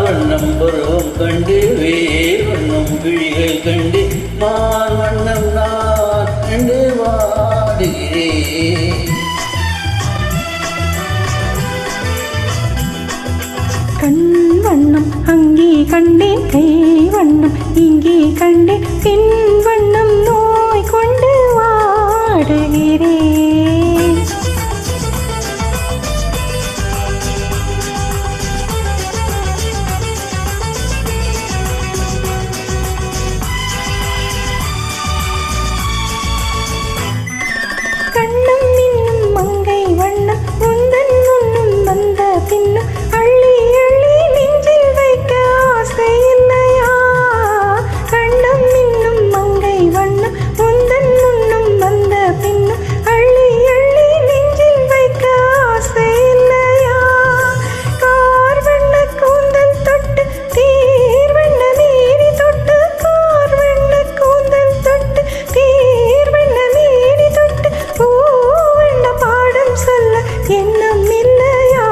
வண்ணம் பருவம் கண்டு வேர்வண்ணம் விழிகள் கண்டு மார்வண்ணம் நான் கண்டு வாடுகிறேன். கண் வண்ணம் அங்கே கண்டேன், கை வண்ணம் இங்கே கண்டேன், பின் வண்ணம் நோய் கொண்டு வாடுகிறேன். கண்ணம் இன்னும் மங்கை வண்ணம் உந்தன் முன்னும் வந்த பின்னும் அள்ளி அள்ளி நெஞ்சில் வைக்க ஆசை இல்லையா? கண்ணம் இன்னும் மங்கை வண்ணம் உந்தன் முன்னும் வந்த பின்னும் அள்ளி அள்ளி நெஞ்சில் வைக்க ஆசை இல்லையா? கார் வண்ண கூந்தல் தொட்டு தீர் வண்ண நீரி தொட்டு, கார் வண்ண கூந்தல் தொட்டு தீர் வண்ண நீரி தொட்டு, பூவண்ண பாடம் சொல்ல எண்ணம் இல்லையா?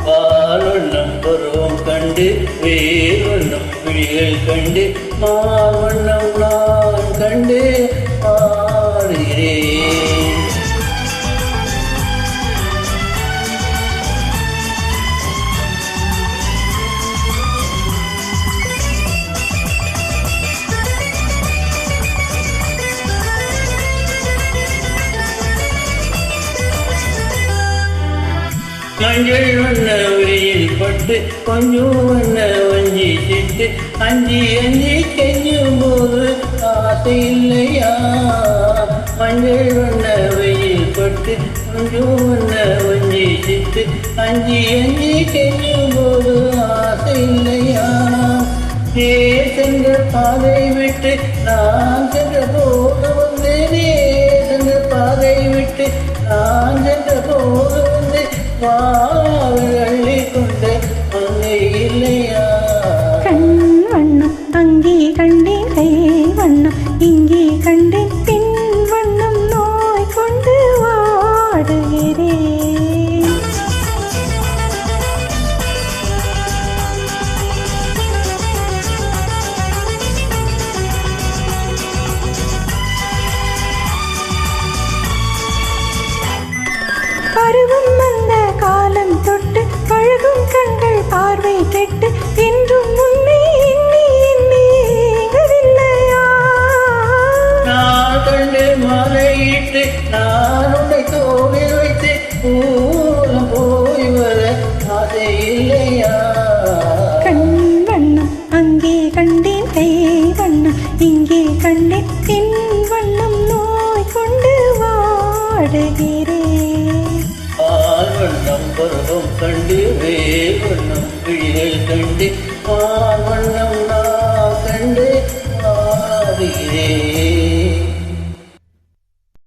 பால்வண்ணம் பருவம் கண்டு வேர்வண்ணம் விழிகள் கண்டு மார்வண்ணம் நான் கண்டு பாடுகிறேன். மஞ்சள் வண்ண வெயில் பட்டு கொஞ்சம் வண்ண வஞ்சி சிட்டு அஞ்சி அஞ்சி கெஞ்சும் போது ஆசை இல்லையா? மஞ்சள் வண்ண வெயில் பட்டு கொஞ்சம் வண்ண வஞ்சி சிட்டு அஞ்சி அஞ்சி கெஞ்சும் போது ஆசை இல்லையா? சென்ற பாதை விட்டு நான் சென்ற போது வந்தேனே, சென்ற பாதை விட்டு நான் சென்ற போது வந்து அள்ளி கொண்டு அங்கே இல்லையா? கண் வண்ணம் அங்கே கண்டேன், கை வண்ணம் இங்கே கண்டேன், பின் வண்ணம் நோய் கொண்டு வாடுகிறேன். பருவம் வந்த காலம் தொட்டு பழகும் கண்கள் பார்வை கெட்டு என்றும் உன்னை எண்ணி எண்ணி ஏங்கவில்லையா? நான் கண்டு மலையிட்டு நான் உன்னை தோளில் வைத்து ஊரம் போய் வர ஆசை இல்லையா? கண் வண்ணம் அங்கே கண்டேன், கை வண்ணம் இங்கே கண்டேன், பின் வண்ணம் நோய் கொண்டு வாடுகிறேன். பால்வண்ணம் பருவம் கண்டு வேர்வண்ணம் விழிகள் கண்டு மார்வண்ணம்